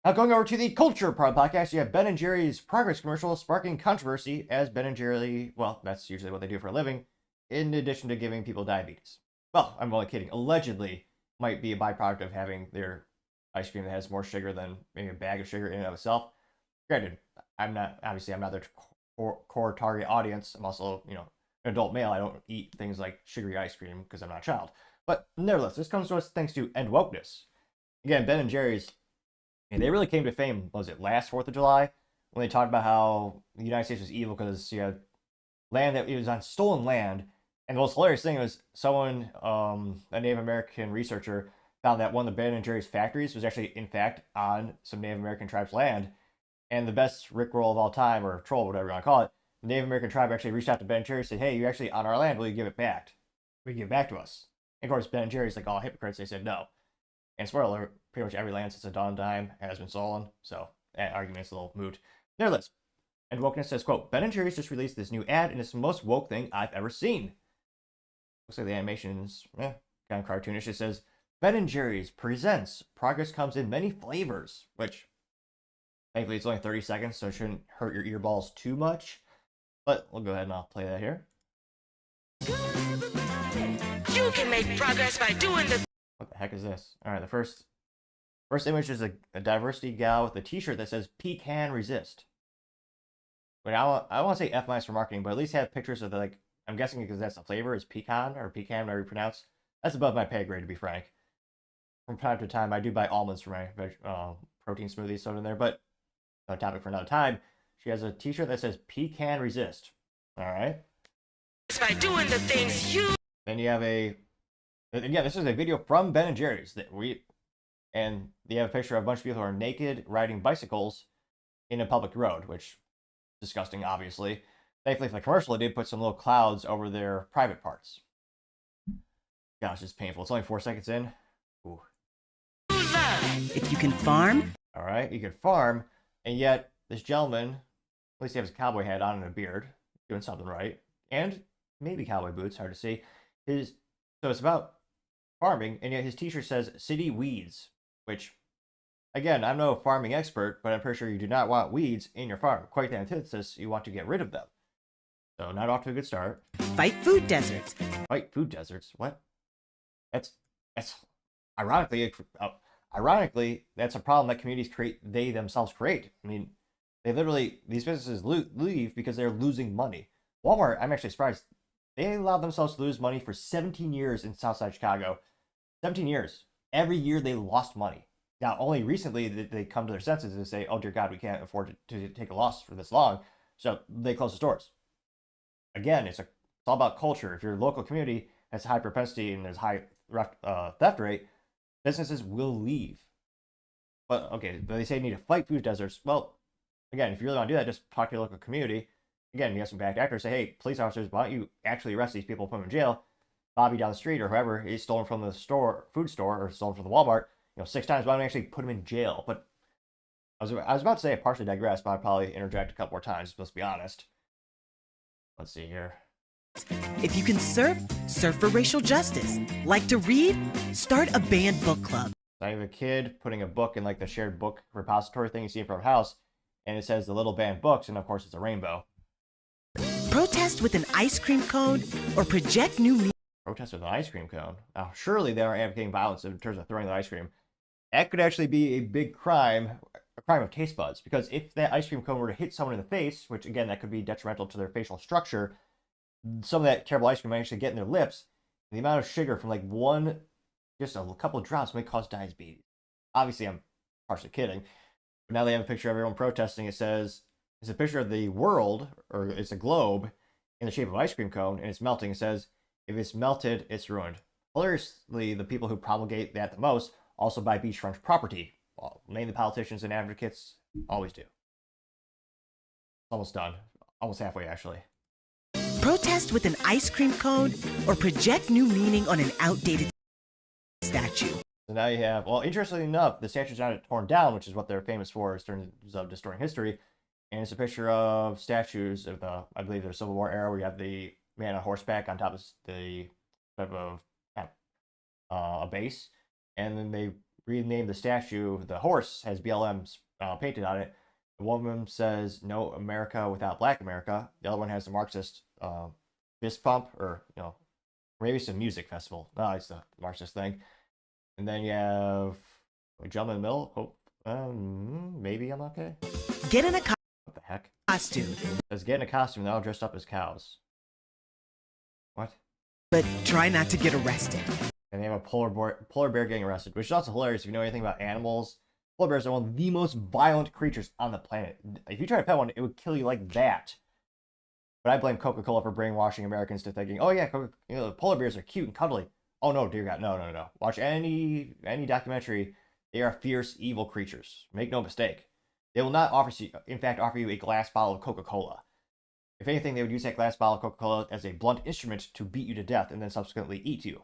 Now, going over to the culture part of the podcast, you have Ben and Jerry's progress commercial sparking controversy as Ben and Jerry, well, that's usually what they do for a living, in addition to giving people diabetes. Well, I'm only kidding. Allegedly might be a byproduct of having their ice cream that has more sugar than maybe a bag of sugar in and of itself. Granted, I'm not their core target audience. I'm also, an adult male. I don't eat things like sugary ice cream because I'm not a child. But nevertheless, this comes to us thanks to End Wokeness. Again, Ben and Jerry's, they really came to fame, was it last 4th of July? When they talked about how the United States was evil because you had land that it was on stolen land. And the most hilarious thing was someone, a Native American researcher, found that one of the Ben and Jerry's factories was actually, in fact, on some Native American tribes' land. And the best Rickroll of all time, or troll, whatever you want to call it, the Native American tribe actually reached out to Ben and Jerry and said, "Hey, you're actually on our land. Will you give it back? Will you give it back to us?" And of course, Ben and Jerry's like all hypocrites. They said no. And spoiler alert, pretty much every land since the dawn of time has been stolen. So that argument's a little moot. Nevertheless, and Wokeness says, quote, "Ben and Jerry's just released this new ad, and it's the most woke thing I've ever seen." Looks like the animation's kind of cartoonish. It says, "Ben and Jerry's presents progress comes in many flavors," which thankfully it's only 30 seconds, so it shouldn't hurt your earballs too much. But we'll go ahead and I'll play that here. You can make progress by doing the... What the heck is this? All right, the first image is a diversity gal with a t-shirt that says "Pecan Resist." But I want to say F- for marketing, but at least have pictures of the, like, I'm guessing because that's the flavor is pecan, or pecan, whatever you pronounce. That's above my pay grade, to be frank. From time to time, I do buy almonds for my protein smoothies thrown in there, but no topic for another time. She has a t-shirt that says "Pecan Resist." All right. By doing the things you... Then you have this is a video from Ben and Jerry's and they have a picture of a bunch of people who are naked riding bicycles in a public road, which is disgusting, obviously. Thankfully for the commercial, they did put some little clouds over their private parts. Gosh, it's painful. It's only 4 seconds in. Ooh. If you can farm... All right, you can farm, and yet this gentleman, at least he has a cowboy hat on and a beard, doing something right, and maybe cowboy boots, hard to see. So it's about farming, and yet his t-shirt says "City Weeds," which, again, I'm no farming expert, but I'm pretty sure you do not want weeds in your farm. Quite the antithesis, you want to get rid of them. So not off to a good start. Fight food deserts. Fight food deserts? What? That's ironically, that's a problem that communities they themselves create. I mean, these businesses leave because they're losing money. Walmart, I'm actually surprised. They allowed themselves to lose money for 17 years in Southside Chicago. 17 years. Every year they lost money. Now, only recently did they come to their senses and say, "Oh, dear God, we can't afford to take a loss for this long." So they closed the stores. Again, it's all about culture. If your local community has a high propensity and there's high theft rate, businesses will leave. But, okay, they say you need to fight food deserts. Well, again, if you really want to do that, just talk to your local community. Again, you have some bad actors say, "Hey, police officers, why don't you actually arrest these people, put them in jail?" Bobby down the street or whoever is stolen from the food store, or stolen from the Walmart, 6 times. Why don't we actually put him in jail? But I was about to say I partially digress, but I'll probably interject a couple more times. Let's be honest. Let's see here. If you can surf for racial justice. Like to read? Start a banned book club. I have a kid putting a book in like the shared book repository thing you see in front of house, and it says the little banned books, and of course it's a rainbow. Protest with an ice cream cone or project new... Protest with an ice cream cone? Now, surely they aren't advocating violence in terms of throwing the ice cream. That could actually be a big crime, a crime of taste buds, because if that ice cream cone were to hit someone in the face, which again, that could be detrimental to their facial structure, some of that terrible ice cream might actually get in their lips, and the amount of sugar from like just a couple of drops may cause diabetes. Obviously, I'm partially kidding, but now they have a picture of everyone protesting. It says, it's a picture of the world, or it's a globe in the shape of an ice cream cone, and it's melting. It says, "If it's melted, it's ruined." Hilariously, the people who promulgate that the most also buy beachfront property. Well, mainly politicians and advocates always do. Almost done. Almost halfway, actually. Protest with an ice cream cone or project new meaning on an outdated statue. So now you have, well, interestingly enough, the statue's not torn down, which is what they're famous for in terms of distorting history. And it's a picture of statues of I believe, the Civil War era, where you have the man on horseback on top of the type of a base, and then they renamed the statue. The horse has BLM painted on it. The woman says, "No America without Black America." The other one has the Marxist fist pump, or maybe some music festival. No, it's the Marxist thing. And then you have a gentleman in the middle. Maybe I'm okay. Get in a What the heck? costume, It says get in a costume. They're all dressed up as cows. What? but try not to get arrested. And they have a polar bear getting arrested, which is also hilarious if you know anything about animals. Polar bears are one of the most violent creatures on the planet. If you try to pet one, it would kill you like that. But I blame Coca-Cola for brainwashing Americans to thinking, oh yeah, polar bears are cute and cuddly. Oh no, dear God, no. Watch any documentary. They are fierce, evil creatures. Make no mistake. They will not offer you a glass bottle of Coca-Cola. If anything, they would use that glass bottle of Coca-Cola as a blunt instrument to beat you to death and then subsequently eat you.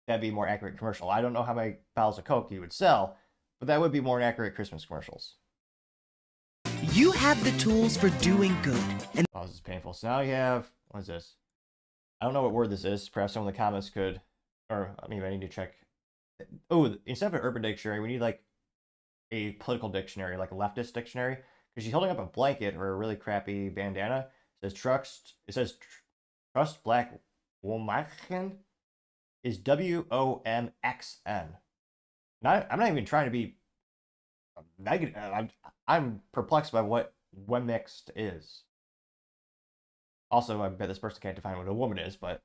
That'd be a more accurate commercial. I don't know how many bottles of Coke you would sell, but that would be more accurate Christmas commercials. You have the tools for doing good. And Oh, this is painful. So now you have, what is this? I don't know what word this is. Perhaps some of the comments could, or I mean, I need to check. Oh, instead of an urban dictionary, we need like a political dictionary, like a leftist dictionary, because she's holding up a blanket or a really crappy bandana. It says trust black woman is WOMXN. I'm not even trying to be negative. I'm perplexed by what Wemmixed is. Also, I bet this person can't define what a woman is, but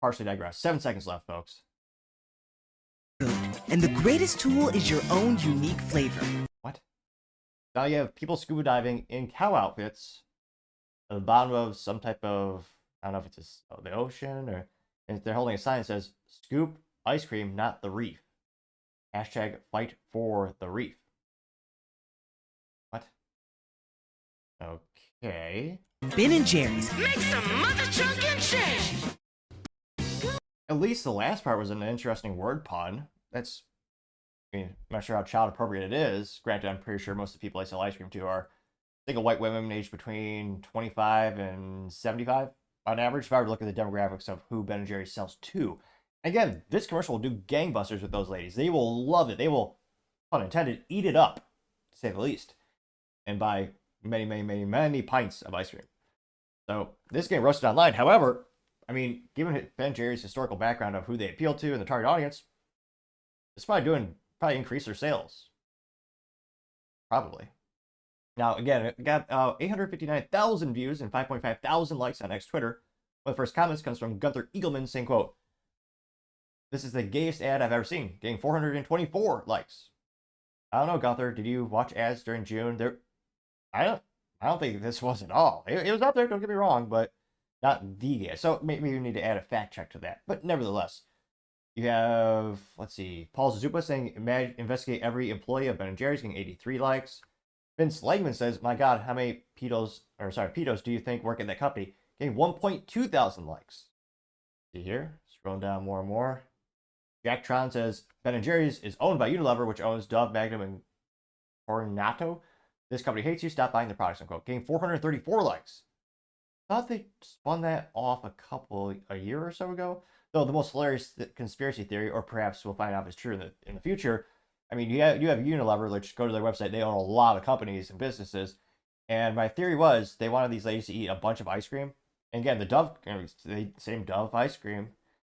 partially digress. 7 seconds left, folks. and the greatest tool is your own unique flavor. What? Now you have people scuba diving in cow outfits at the bottom of some type of, I don't know if it's the ocean, or and they're holding a sign that says, "Scoop ice cream, not the reef." Hashtag fight for the reef. What? Okay. Ben & Jerry's. Make some mother chunkin' change. At least the last part was an interesting word pun. That's, I mean, I'm not sure how child appropriate it is. Granted, I'm pretty sure most of the people I sell ice cream to are single white women aged between 25 and 75 on average. If I were to look at the demographics of who Ben & Jerry's sells to. Again, this commercial will do gangbusters with those ladies. They will love it. They will, pun intended, eat it up, to say the least, and buy many pints of ice cream. So this is getting roasted online. However, I mean, given Ben & Jerry's historical background of who they appeal to and the target audience, it's probably increase their sales. Probably. Now, again, it got 859,000 views and 5.5 thousand likes on X Twitter. One of the first comments comes from Gunther Eagleman saying, quote, "This is the gayest ad I've ever seen," getting 424 likes. I don't know, Gunther, did you watch ads during June? I don't think this was at all. It was up there, don't get me wrong, but not the gay. So maybe we need to add a fact check to that. But nevertheless, you have, let's see, Paul Zupa saying, investigate every employee of Ben & Jerry's, getting 83 likes. Vince Legman says, my God, how many pedos do you think work at that company? Getting 1.2 thousand likes. See here, scrolling down more and more. Jack Tron says, Ben & Jerry's is owned by Unilever, which owns Dove, Magnum, and Ornato. This company hates you, stop buying the products, unquote. Getting 434 likes. Thought they spun that off a year or so ago. Though the most hilarious conspiracy theory, or perhaps we'll find out if it's true in the future. I mean, you have Unilever, which go to their website. They own a lot of companies and businesses. And my theory was they wanted these ladies to eat a bunch of ice cream. And again, the same Dove ice cream.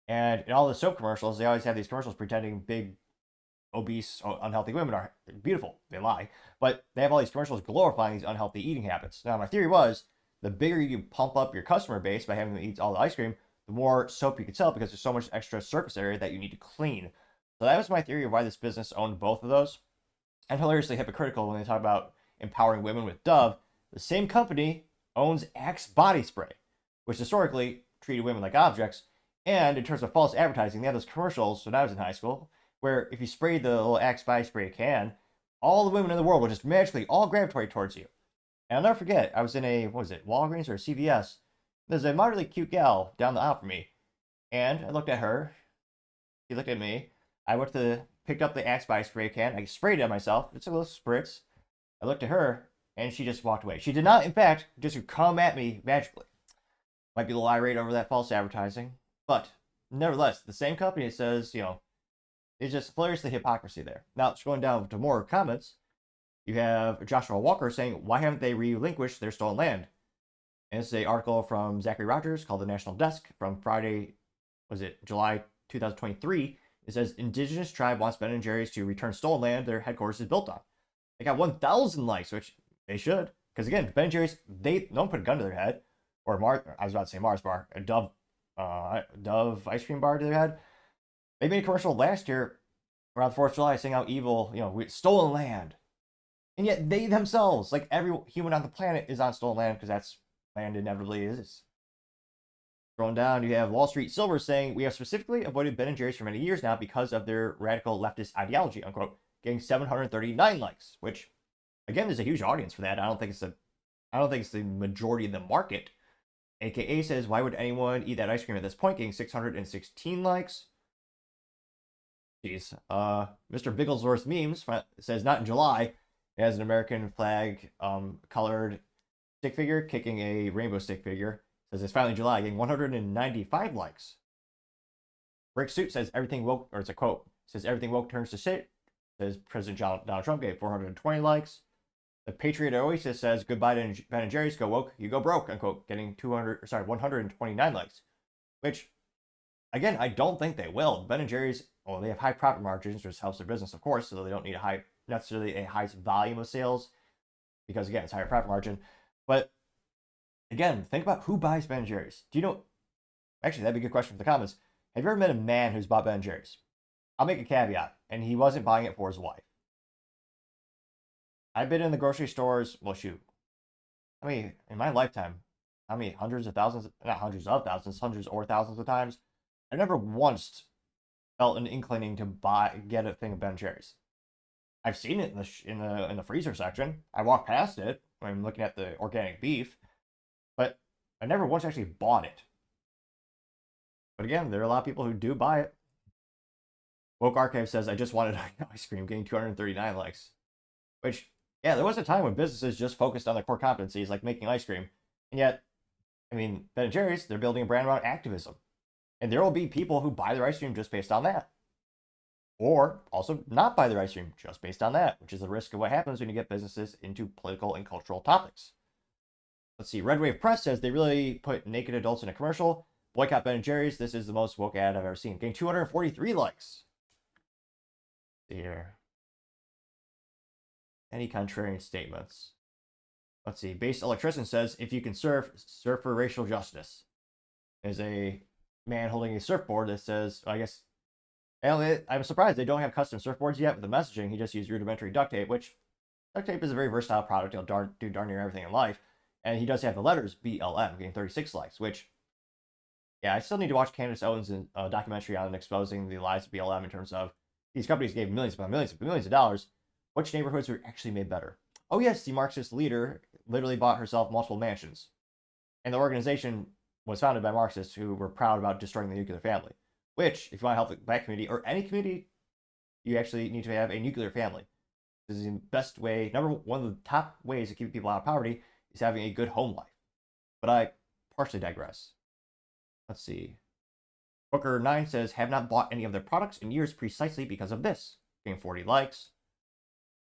And in all the soap commercials, they always have these commercials pretending big, obese, unhealthy women are beautiful. They lie. But they have all these commercials glorifying these unhealthy eating habits. Now, my theory was the bigger you pump up your customer base by having them eat all the ice cream, the more soap you could sell because there's so much extra surface area that you need to clean. So that was my theory of why this business owned both of those. And hilariously hypocritical when they talk about empowering women with Dove. The same company owns Axe body spray, which historically treated women like objects. And in terms of false advertising, they had those commercials when I was in high school, where if you sprayed the little Axe body spray can, all the women in the world would just magically all gravitate towards you. And I'll never forget, I was in a, Walgreens or a CVS. There's a moderately cute gal down the aisle from me. And I looked at her. She looked at me. I picked up the Axe body spray can. I sprayed it on myself. It's a little spritz. I looked at her, and she just walked away. She did not, in fact, just come at me magically. Might be a little irate over that false advertising. But nevertheless, the same company says, It's just hilarious the hypocrisy there. Now, scrolling down to more comments, you have Joshua Walker saying, why haven't they relinquished their stolen land? And it's an article from Zachary Rogers called The National Desk from Friday, was it July 2023? It says, Indigenous tribe wants Ben & Jerry's to return stolen land their headquarters is built on. They got 1,000 likes, which they should. Because again, Ben & Jerry's, no one put a gun to their head. Or I was about to say Mars bar, a Dove ice cream bar to their head. They made a commercial last year around 4th of July saying how evil, stolen land. And yet they themselves, like every human on the planet, is on stolen land because that's land inevitably is. Scrolling down, you have Wall Street Silver saying, we have specifically avoided Ben & Jerry's for many years now because of their radical leftist ideology, unquote, getting 739 likes, which, again, there's a huge audience for that. I don't think it's the majority of the market. AKA says, why would anyone eat that ice cream at this point, getting 616 likes? Jeez. Mr. Bigglesworth Memes says, not in July. It has an American flag colored stick figure kicking a rainbow stick figure. Says it's finally July, getting 195 likes. Rick Suit says everything woke, or it's a quote, says everything woke turns to shit. Says President Donald Trump gave 420 likes. The Patriot Oasis says goodbye to Ben & Jerry's, go woke, you go broke, unquote, getting 129 likes. Which, again, I don't think they will. Ben & Jerry's, well, they have high profit margins, which helps their business, of course, so they don't need necessarily a high volume of sales because, again, it's higher profit margin. But again, think about who buys Ben & Jerry's. Do you know? Actually, that'd be a good question for the comments. Have you ever met a man who's bought Ben & Jerry's? I'll make a caveat, and he wasn't buying it for his wife. I've been in the grocery stores. Well, shoot. I mean, in my lifetime, how many hundreds of thousands? Not hundreds of thousands, hundreds or thousands of times. I never once felt an inclining to get a thing of Ben & Jerry's. I've seen it in the freezer section. I walk past it when I'm looking at the organic beef, but I never once actually bought it. But again, there are a lot of people who do buy it. Woke Archive says, I just wanted ice cream, getting 239 likes. Which, yeah, there was a time when businesses just focused on their core competencies, like making ice cream. And yet, I mean, Ben & Jerry's, they're building a brand around activism. And there will be people who buy their ice cream just based on that. Or also not buy their ice cream just based on that, which is the risk of what happens when you get businesses into political and cultural topics. Let's see, Red Wave Press says they really put naked adults in a commercial. Boycott Ben & Jerry's. This is the most woke ad I've ever seen. Getting 243 likes. Here. Any contrarian statements? Let's see. Base Electrician says, if you can surf for racial justice. There's a man holding a surfboard that says, I guess, I'm surprised they don't have custom surfboards yet with the messaging. He just used rudimentary duct tape, which duct tape is a very versatile product. It'll do darn near everything in life. And he does have the letters BLM, getting 36 likes, which, yeah, I still need to watch Candace Owens' documentary on exposing the lies of BLM in terms of these companies gave millions upon millions of dollars. Which neighborhoods were actually made better? Oh, yes, the Marxist leader literally bought herself multiple mansions. And the organization was founded by Marxists who were proud about destroying the nuclear family. Which, if you want to help the black community or any community, you actually need to have a nuclear family. This is the best way, one of the top ways to keep people out of poverty is having a good home life. But I partially digress. Let's see. Booker9 says, have not bought any of their products in years precisely because of this. Getting 40 likes.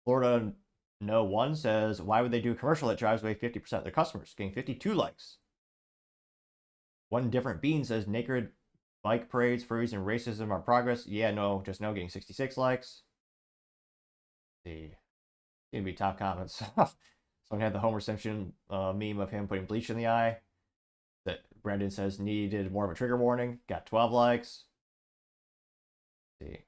Florida No 1 says, why would they do a commercial that drives away 50% of their customers? Getting 52 likes. One Different Bean says, naked bike parades, furries, and racism are progress. Yeah, no, just no, getting 66 likes. Let's see. Gonna be top comments. Someone had the Homer Simpson meme of him putting bleach in the eye. That Brendan says needed more of a trigger warning. Got 12 likes. Let's see.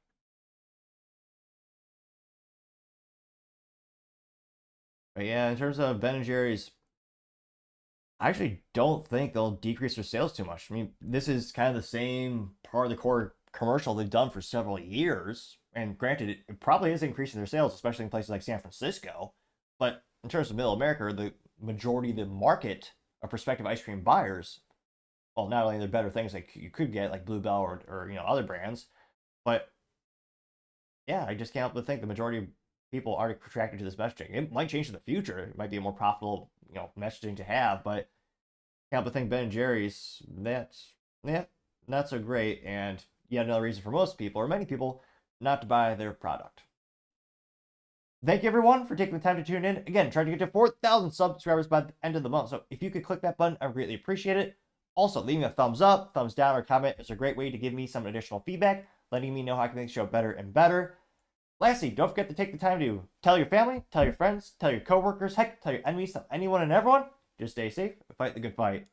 But yeah, in terms of Ben & Jerry's, I actually don't think they'll decrease their sales too much. I mean, this is kind of the same part of the core commercial they've done for several years. And granted, it probably is increasing their sales, especially in places like San Francisco. But in terms of Middle America, the majority of the market of prospective ice cream buyers, well, not only are there better things like you could get, like Bluebell or other brands, but yeah, I just can't help but think the majority of people are attracted to this messaging. It might change in the future. It might be a more profitable, messaging to have, but I can't help but think Ben & Jerry's, that's not so great. And yet another reason for most people, or many people, not to buy their product. Thank you everyone for taking the time to tune in. Again, trying to get to 4,000 subscribers by the end of the month. So if you could click that button, I would greatly appreciate it. Also, leaving a thumbs up, thumbs down, or comment is a great way to give me some additional feedback, letting me know how I can make the show better and better. Lastly, don't forget to take the time to tell your family, tell your friends, tell your coworkers, heck, tell your enemies, tell anyone and everyone. Just stay safe and fight the good fight.